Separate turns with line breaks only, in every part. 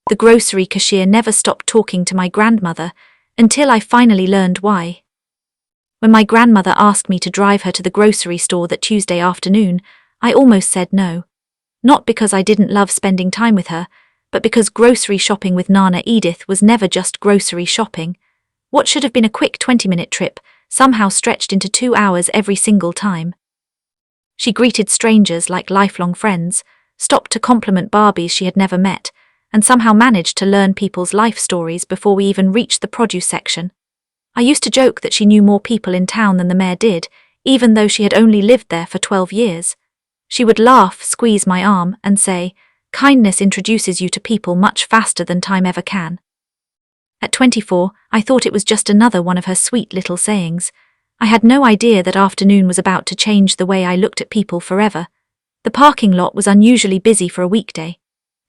The grocery cashier never stopped talking to my grandmother until I finally learned why. When my grandmother asked me to drive her to the grocery store that Tuesday afternoon, I almost said no. Not because I didn't love spending time with her, but because grocery shopping with Nana Edith was never just grocery shopping. What should have been a quick 20-minute trip somehow stretched into 2 hours every single time. She greeted strangers like lifelong friends, stopped to compliment Barbies she had never met, and somehow managed to learn people's life stories before we even reached the produce section. I used to joke that she knew more people in town than the mayor did, even though she had only lived there for 12 years. She would laugh, squeeze my arm, and say, "Kindness introduces you to people much faster than time ever can." At 24, I thought it was just another one of her sweet little sayings. I had no idea that afternoon was about to change the way I looked at people forever. The parking lot was unusually busy for a weekday.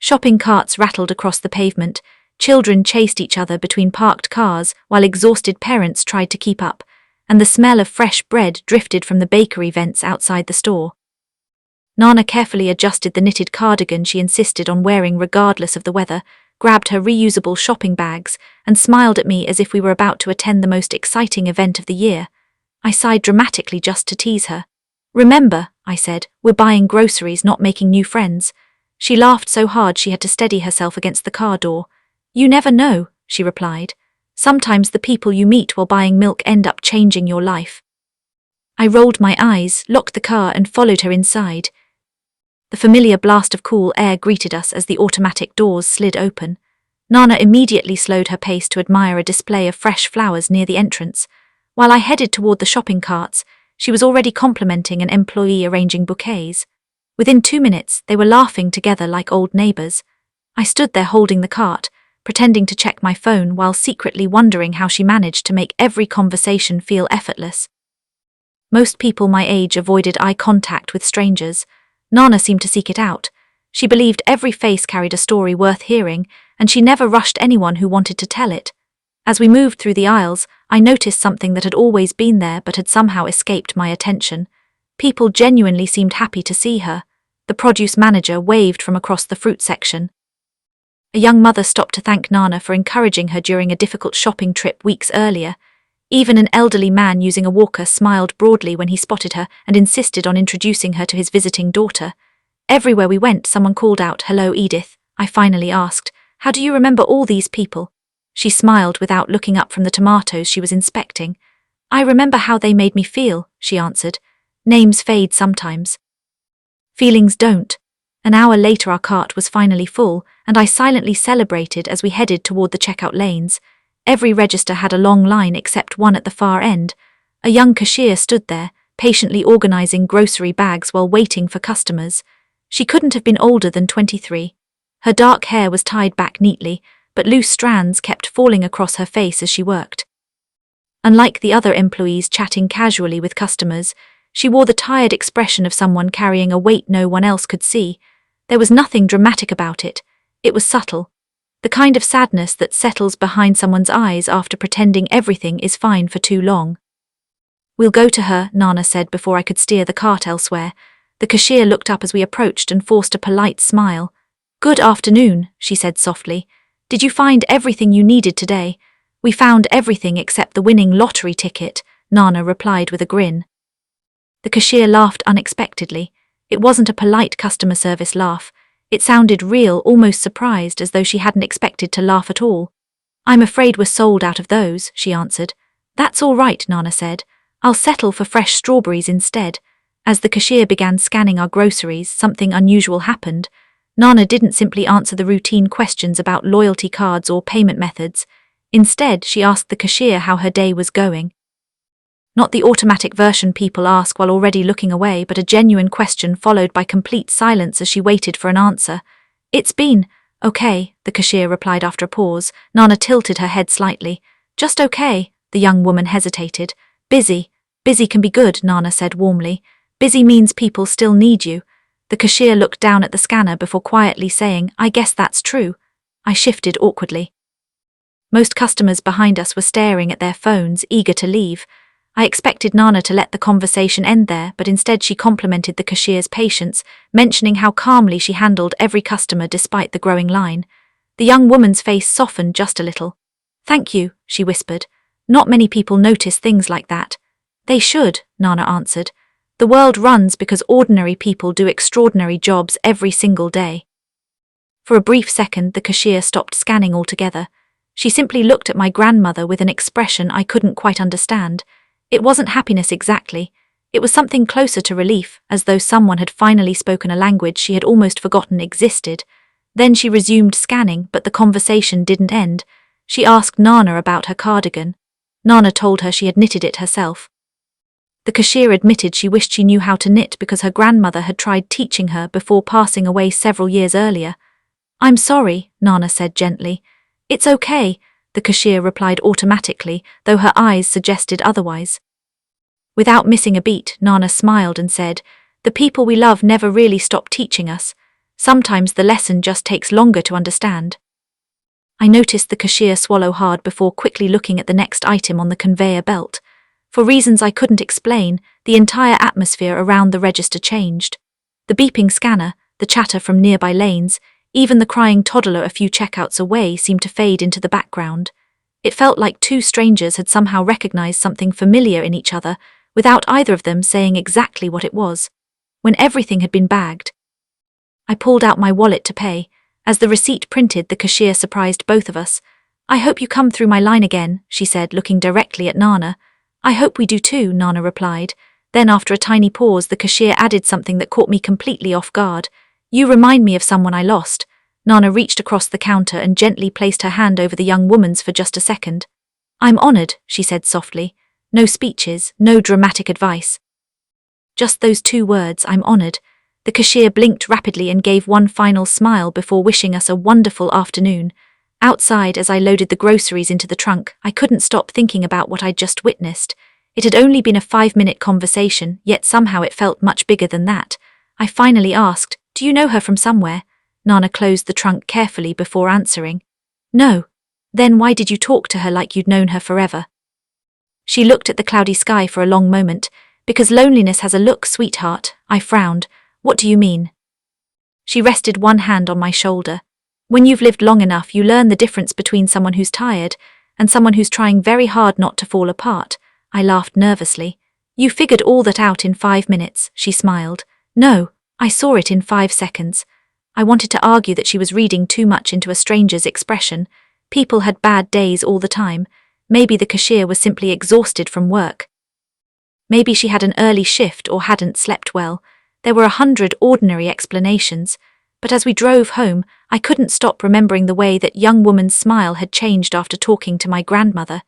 Shopping carts rattled across the pavement, children chased each other between parked cars while exhausted parents tried to keep up, and the smell of fresh bread drifted from the bakery vents outside the store. Nana carefully adjusted the knitted cardigan she insisted on wearing regardless of the weather, grabbed her reusable shopping bags, and smiled at me as if we were about to attend the most exciting event of the year. I sighed dramatically just to tease her. "Remember," I said, "we're buying groceries, not making new friends." She laughed so hard she had to steady herself against the car door. "You never know," she replied. "Sometimes the people you meet while buying milk end up changing your life." I rolled my eyes, locked the car, and followed her inside. The familiar blast of cool air greeted us as the automatic doors slid open. Nana immediately slowed her pace to admire a display of fresh flowers near the entrance. While I headed toward the shopping carts, she was already complimenting an employee arranging bouquets. Within 2 minutes, they were laughing together like old neighbors. I stood there holding the cart, pretending to check my phone while secretly wondering how she managed to make every conversation feel effortless. Most people my age avoided eye contact with strangers. Nana seemed to seek it out. She believed every face carried a story worth hearing, and she never rushed anyone who wanted to tell it. As we moved through the aisles, I noticed something that had always been there but had somehow escaped my attention. People genuinely seemed happy to see her. The produce manager waved from across the fruit section. A young mother stopped to thank Nana for encouraging her during a difficult shopping trip weeks earlier. Even an elderly man using a walker smiled broadly when he spotted her and insisted on introducing her to his visiting daughter. Everywhere we went, someone called out, "Hello, Edith." I finally asked, "How do you remember all these people?" She smiled without looking up from the tomatoes she was inspecting. "I remember how they made me feel," she answered. "Names fade sometimes. Feelings don't." An hour later our cart was finally full, and I silently celebrated as we headed toward the checkout lanes. Every register had a long line except one at the far end. A young cashier stood there, patiently organizing grocery bags while waiting for customers. She couldn't have been older than 23. Her dark hair was tied back neatly, but loose strands kept falling across her face as she worked. Unlike the other employees chatting casually with customers, she wore the tired expression of someone carrying a weight no one else could see. There was nothing dramatic about it. It was subtle. The kind of sadness that settles behind someone's eyes after pretending everything is fine for too long. "We'll go to her," Nana said before I could steer the cart elsewhere. The cashier looked up as we approached and forced a polite smile. "Good afternoon," she said softly. "Did you find everything you needed today?" "We found everything except the winning lottery ticket," Nana replied with a grin. The cashier laughed unexpectedly. It wasn't a polite customer service laugh. It sounded real, almost surprised, as though she hadn't expected to laugh at all. "I'm afraid we're sold out of those," she answered. "That's all right," Nana said. "I'll settle for fresh strawberries instead." As the cashier began scanning our groceries, something unusual happened. Nana didn't simply answer the routine questions about loyalty cards or payment methods. Instead, she asked the cashier how her day was going. Not the automatic version people ask while already looking away, but a genuine question followed by complete silence as she waited for an answer. "It's been okay," the cashier replied after a pause. Nana tilted her head slightly. "Just okay," the young woman hesitated. "Busy. Busy can be good," Nana said warmly. "Busy means people still need you." The cashier looked down at the scanner before quietly saying, "I guess that's true." I shifted awkwardly. Most customers behind us were staring at their phones, eager to leave. I expected Nana to let the conversation end there, but instead she complimented the cashier's patience, mentioning how calmly she handled every customer despite the growing line. The young woman's face softened just a little. "Thank you," she whispered. "Not many people notice things like that." "They should," Nana answered. "The world runs because ordinary people do extraordinary jobs every single day." For a brief second, the cashier stopped scanning altogether. She simply looked at my grandmother with an expression I couldn't quite understand. It wasn't happiness exactly. It was something closer to relief, as though someone had finally spoken a language she had almost forgotten existed. Then she resumed scanning, but the conversation didn't end. She asked Nana about her cardigan. Nana told her she had knitted it herself. The cashier admitted she wished she knew how to knit because her grandmother had tried teaching her before passing away several years earlier. "I'm sorry," Nana said gently. "It's okay," the cashier replied automatically, though her eyes suggested otherwise. Without missing a beat, Nana smiled and said, "The people we love never really stop teaching us. Sometimes the lesson just takes longer to understand." I noticed the cashier swallow hard before quickly looking at the next item on the conveyor belt. For reasons I couldn't explain, the entire atmosphere around the register changed. The beeping scanner, the chatter from nearby lanes, even the crying toddler a few checkouts away seemed to fade into the background. It felt like two strangers had somehow recognized something familiar in each other, without either of them saying exactly what it was. When everything had been bagged, I pulled out my wallet to pay. As the receipt printed, the cashier surprised both of us. "I hope you come through my line again," she said, looking directly at Nana. "I hope we do too," Nana replied. Then after a tiny pause, the cashier added something that caught me completely off guard. "You remind me of someone I lost." Nana reached across the counter and gently placed her hand over the young woman's for just a second. "I'm honored," she said softly. No speeches, no dramatic advice. Just those two words, "I'm honored." The cashier blinked rapidly and gave one final smile before wishing us a wonderful afternoon. Outside, as I loaded the groceries into the trunk, I couldn't stop thinking about what I'd just witnessed. It had only been a 5-minute conversation, yet somehow it felt much bigger than that. I finally asked, "Do you know her from somewhere?" Nana closed the trunk carefully before answering. "No." "Then why did you talk to her like you'd known her forever?" She looked at the cloudy sky for a long moment. "Because loneliness has a look, sweetheart." I frowned. "What do you mean?" She rested one hand on my shoulder. "When you've lived long enough, you learn the difference between someone who's tired and someone who's trying very hard not to fall apart." I laughed nervously. "You figured all that out in 5 minutes, she smiled. "No, I saw it in 5 seconds. I wanted to argue that she was reading too much into a stranger's expression. People had bad days all the time. Maybe the cashier was simply exhausted from work. Maybe she had an early shift or hadn't slept well. There were 100 ordinary explanations, but as we drove home, I couldn't stop remembering the way that young woman's smile had changed after talking to my grandmother.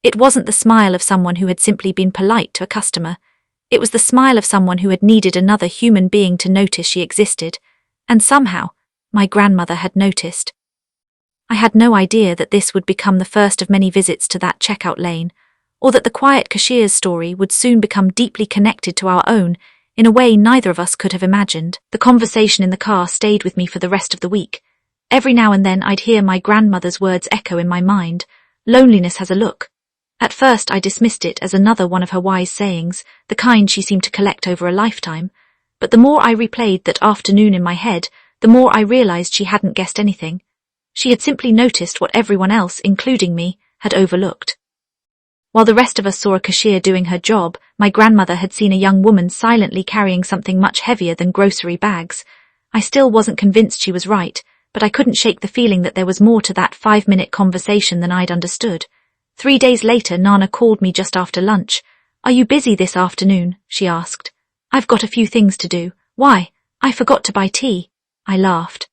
It wasn't the smile of someone who had simply been polite to a customer. It was the smile of someone who had needed another human being to notice she existed. And somehow, my grandmother had noticed. I had no idea that this would become the first of many visits to that checkout lane, or that the quiet cashier's story would soon become deeply connected to our own, in a way neither of us could have imagined. The conversation in the car stayed with me for the rest of the week. Every now and then I'd hear my grandmother's words echo in my mind. "Loneliness has a look." At first I dismissed it as another one of her wise sayings, the kind she seemed to collect over a lifetime. But the more I replayed that afternoon in my head, the more I realized she hadn't guessed anything. She had simply noticed what everyone else, including me, had overlooked. While the rest of us saw a cashier doing her job, my grandmother had seen a young woman silently carrying something much heavier than grocery bags. I still wasn't convinced she was right, but I couldn't shake the feeling that there was more to that 5-minute conversation than I'd understood. 3 days later, Nana called me just after lunch. "Are you busy this afternoon?" she asked. "I've got a few things to do." "Why?" "I forgot to buy tea." I laughed.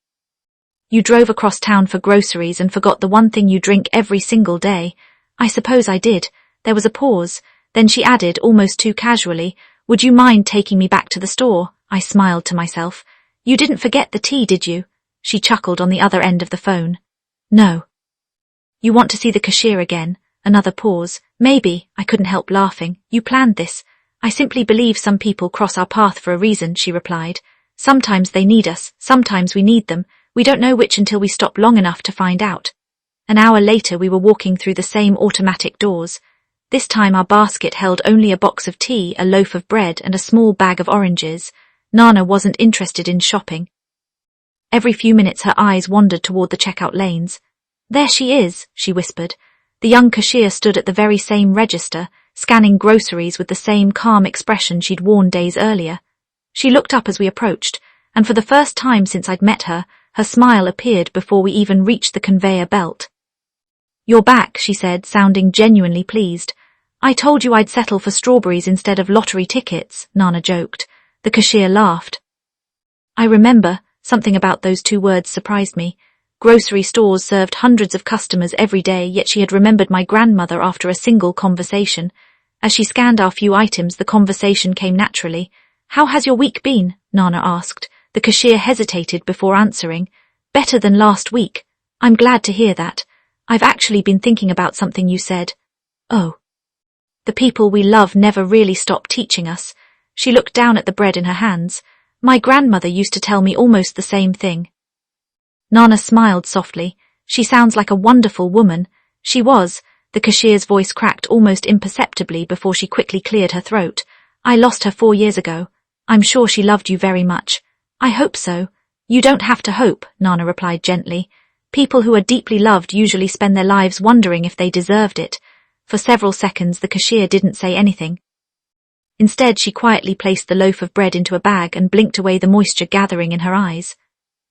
"You drove across town for groceries and forgot the one thing you drink every single day." "I suppose I did." There was a pause. Then she added, almost too casually, "Would you mind taking me back to the store?" I smiled to myself. "You didn't forget the tea, did you?" She chuckled on the other end of the phone. "No." "You want to see the cashier again?" Another pause. "Maybe." I couldn't help laughing. "You planned this?" "I simply believe some people cross our path for a reason," she replied. "Sometimes they need us, sometimes we need them. We don't know which until we stop long enough to find out." An hour later we were walking through the same automatic doors. This time our basket held only a box of tea, a loaf of bread, and a small bag of oranges. Nana wasn't interested in shopping. Every few minutes her eyes wandered toward the checkout lanes. "There she is," she whispered. The young cashier stood at the very same register, scanning groceries with the same calm expression she'd worn days earlier. She looked up as we approached, and for the first time since I'd met her, her smile appeared before we even reached the conveyor belt. "You're back," she said, sounding genuinely pleased. "I told you I'd settle for strawberries instead of lottery tickets," Nana joked. The cashier laughed. I remember, something about those two words surprised me. Grocery stores served hundreds of customers every day, yet she had remembered my grandmother after a single conversation. As she scanned our few items, the conversation came naturally. "How has your week been?" Nana asked. The cashier hesitated before answering. "Better than last week. I'm glad to hear that. I've actually been thinking about something you said." "Oh." "The people we love never really stop teaching us." She looked down at the bread in her hands. "My grandmother used to tell me almost the same thing." Nana smiled softly. "She sounds like a wonderful woman." She was. The cashier's voice cracked almost imperceptibly before she quickly cleared her throat. "I lost her 4 years ago. I'm sure she loved you very much." "I hope so." "You don't have to hope," Nana replied gently. "People who are deeply loved usually spend their lives wondering if they deserved it." For several seconds the cashier didn't say anything. Instead, she quietly placed the loaf of bread into a bag and blinked away the moisture gathering in her eyes.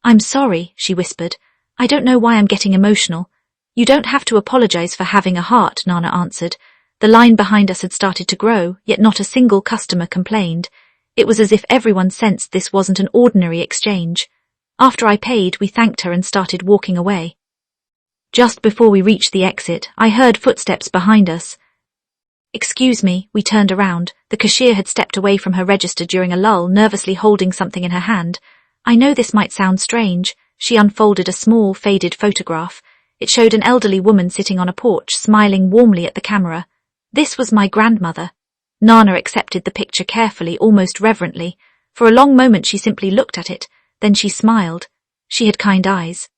"I'm sorry," she whispered. "I don't know why I'm getting emotional." "You don't have to apologize for having a heart," Nana answered. The line behind us had started to grow, yet not a single customer complained. It was as if everyone sensed this wasn't an ordinary exchange. After I paid, we thanked her and started walking away. Just before we reached the exit, I heard footsteps behind us. "Excuse me," we turned around. The cashier had stepped away from her register during a lull, nervously holding something in her hand. "I know this might sound strange." She unfolded a small, faded photograph. It showed an elderly woman sitting on a porch, smiling warmly at the camera. This was my grandmother. Nana accepted the picture carefully, almost reverently. For a long moment she simply looked at it, then she smiled. She had kind eyes.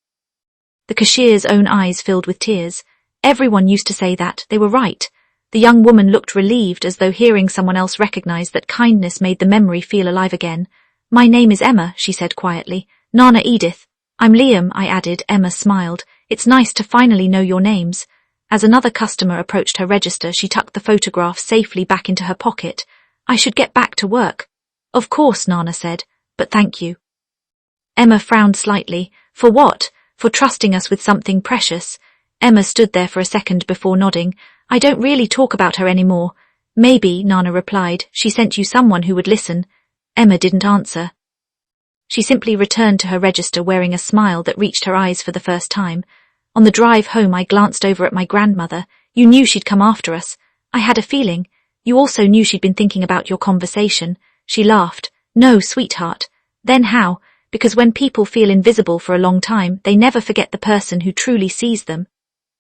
The cashier's own eyes filled with tears. Everyone used to say that. They were right. The young woman looked relieved, as though hearing someone else recognize that kindness made the memory feel alive again. "My name is Emma," she said quietly. "Nana Edith." "I'm Liam," I added. Emma smiled. "It's nice to finally know your names." As another customer approached her register, she tucked the photograph safely back into her pocket. "I should get back to work." "Of course," Nana said, "but thank you." Emma frowned slightly. "For what?" "For trusting us with something precious." Emma stood there for a second before nodding. "I don't really talk about her anymore." "Maybe," Nana replied, "she sent you someone who would listen." Emma didn't answer. She simply returned to her register wearing a smile that reached her eyes for the first time. On the drive home, I glanced over at my grandmother. "You knew she'd come after us." "I had a feeling." "You also knew she'd been thinking about your conversation." She laughed. "No, sweetheart." "Then how?" "Because when people feel invisible for a long time, they never forget the person who truly sees them."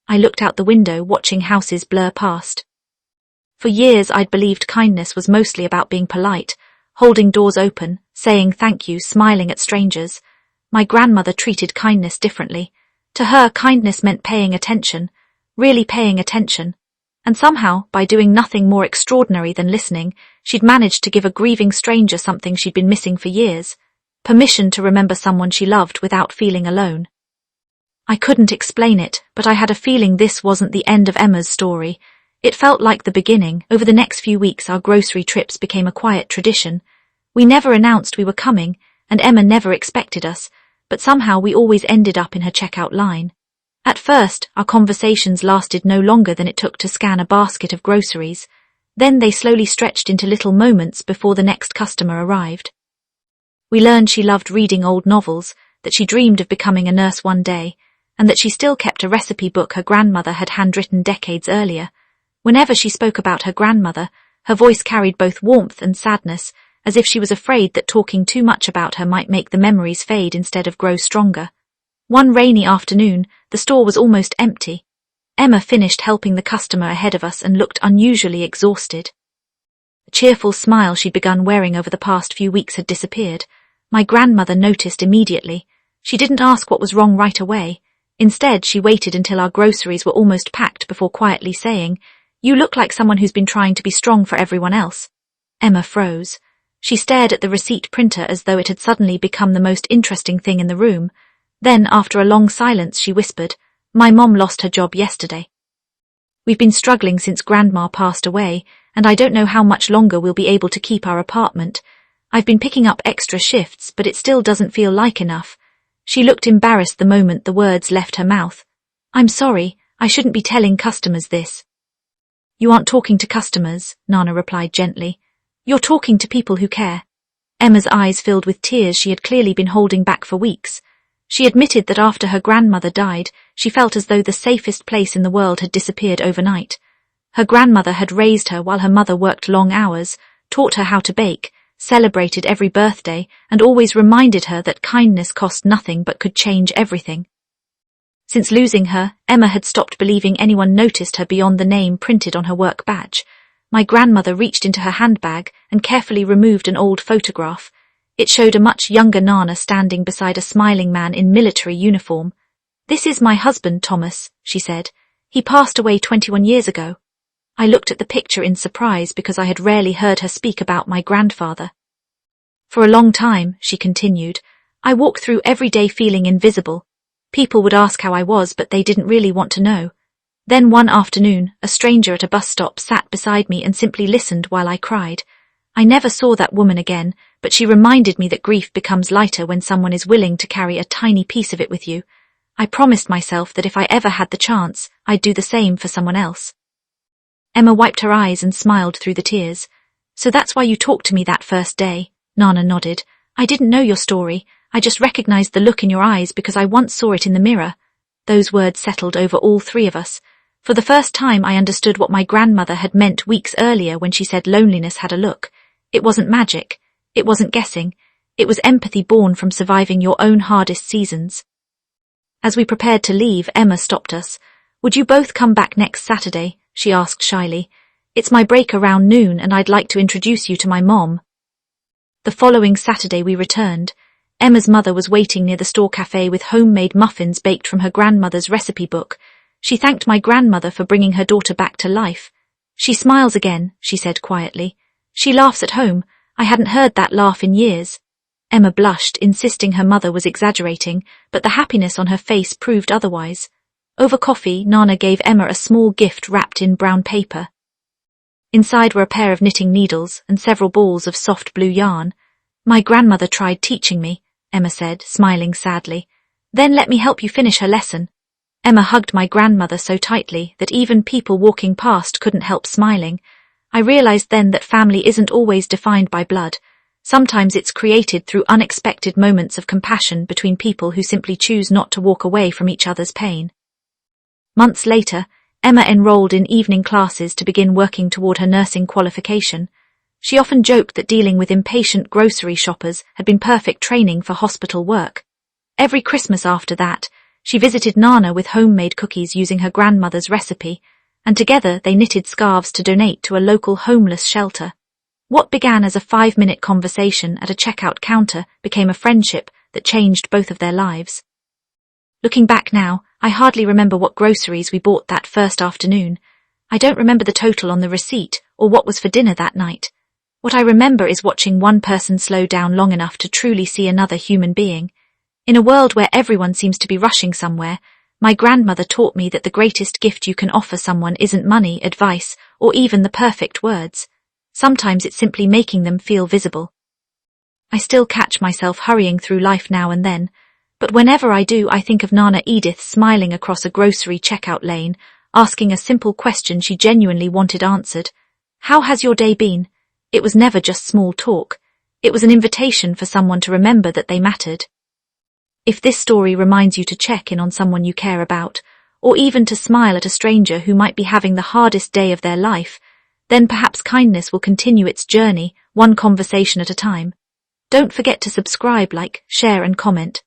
I looked out the window, watching houses blur past. For years I'd believed kindness was mostly about being polite, holding doors open, saying thank you, smiling at strangers. My grandmother treated kindness differently. To her, kindness meant paying attention, really paying attention. And somehow, by doing nothing more extraordinary than listening, she'd managed to give a grieving stranger something she'd been missing for years. Permission to remember someone she loved without feeling alone. I couldn't explain it, but I had a feeling this wasn't the end of Emma's story. It felt like the beginning. Over the next few weeks, our grocery trips became a quiet tradition. We never announced we were coming, and Emma never expected us, but somehow we always ended up in her checkout line. At first, our conversations lasted no longer than it took to scan a basket of groceries. Then they slowly stretched into little moments before the next customer arrived. We learned she loved reading old novels, that she dreamed of becoming a nurse one day, and that she still kept a recipe book her grandmother had handwritten decades earlier. Whenever she spoke about her grandmother, her voice carried both warmth and sadness, as if she was afraid that talking too much about her might make the memories fade instead of grow stronger. One rainy afternoon, the store was almost empty. Emma finished helping the customer ahead of us and looked unusually exhausted. The cheerful smile she'd begun wearing over the past few weeks had disappeared. My grandmother noticed immediately. She didn't ask what was wrong right away. Instead, she waited until our groceries were almost packed before quietly saying, "You look like someone who's been trying to be strong for everyone else." Emma froze. She stared at the receipt printer as though it had suddenly become the most interesting thing in the room. Then, after a long silence, she whispered, "My mom lost her job yesterday. We've been struggling since Grandma passed away, and I don't know how much longer we'll be able to keep our apartment. I've been picking up extra shifts, but it still doesn't feel like enough." She looked embarrassed the moment the words left her mouth. "I'm sorry, I shouldn't be telling customers this." "You aren't talking to customers," Nana replied gently. "You're talking to people who care." Emma's eyes filled with tears she had clearly been holding back for weeks. She admitted that after her grandmother died, she felt as though the safest place in the world had disappeared overnight. Her grandmother had raised her while her mother worked long hours, taught her how to bake, celebrated every birthday, and always reminded her that kindness cost nothing but could change everything. Since losing her, Emma had stopped believing anyone noticed her beyond the name printed on her work badge. My grandmother reached into her handbag and carefully removed an old photograph. It showed a much younger Nana standing beside a smiling man in military uniform. "This is my husband, Thomas," she said. "He passed away 21 years ago." I looked at the picture in surprise because I had rarely heard her speak about my grandfather. "For a long time," she continued, "I walked through every day feeling invisible. People would ask how I was, but they didn't really want to know. Then one afternoon, a stranger at a bus stop sat beside me and simply listened while I cried. I never saw that woman again, but she reminded me that grief becomes lighter when someone is willing to carry a tiny piece of it with you. I promised myself that if I ever had the chance, I'd do the same for someone else." Emma wiped her eyes and smiled through the tears. "So that's why you talked to me that first day?" Nana nodded. "I didn't know your story. I just recognized the look in your eyes because I once saw it in the mirror." Those words settled over all three of us. For the first time I understood what my grandmother had meant weeks earlier when she said loneliness had a look. It wasn't magic. It wasn't guessing. It was empathy born from surviving your own hardest seasons. As we prepared to leave, Emma stopped us. "Would you both come back next Saturday?" she asked shyly. "It's my break around noon and I'd like to introduce you to my mom." The following Saturday we returned. Emma's mother was waiting near the store cafe with homemade muffins baked from her grandmother's recipe book. She thanked my grandmother for bringing her daughter back to life. "She smiles again," she said quietly. "She laughs at home. I hadn't heard that laugh in years." Emma blushed, insisting her mother was exaggerating, but the happiness on her face proved otherwise. Over coffee, Nana gave Emma a small gift wrapped in brown paper. Inside were a pair of knitting needles and several balls of soft blue yarn. "My grandmother tried teaching me," Emma said, smiling sadly. "Then let me help you finish her lesson." Emma hugged my grandmother so tightly that even people walking past couldn't help smiling. I realized then that family isn't always defined by blood. Sometimes it's created through unexpected moments of compassion between people who simply choose not to walk away from each other's pain. Months later, Emma enrolled in evening classes to begin working toward her nursing qualification. She often joked that dealing with impatient grocery shoppers had been perfect training for hospital work. Every Christmas after that, she visited Nana with homemade cookies using her grandmother's recipe, and together they knitted scarves to donate to a local homeless shelter. What began as a 5-minute conversation at a checkout counter became a friendship that changed both of their lives. Looking back now, I hardly remember what groceries we bought that first afternoon. I don't remember the total on the receipt or what was for dinner that night. What I remember is watching one person slow down long enough to truly see another human being. In a world where everyone seems to be rushing somewhere, my grandmother taught me that the greatest gift you can offer someone isn't money, advice, or even the perfect words. Sometimes it's simply making them feel visible. I still catch myself hurrying through life now and then, but whenever I do, I think of Nana Edith smiling across a grocery checkout lane, asking a simple question she genuinely wanted answered. "How has your day been?" It was never just small talk. It was an invitation for someone to remember that they mattered. If this story reminds you to check in on someone you care about, or even to smile at a stranger who might be having the hardest day of their life, then perhaps kindness will continue its journey, one conversation at a time. Don't forget to subscribe, like, share and comment.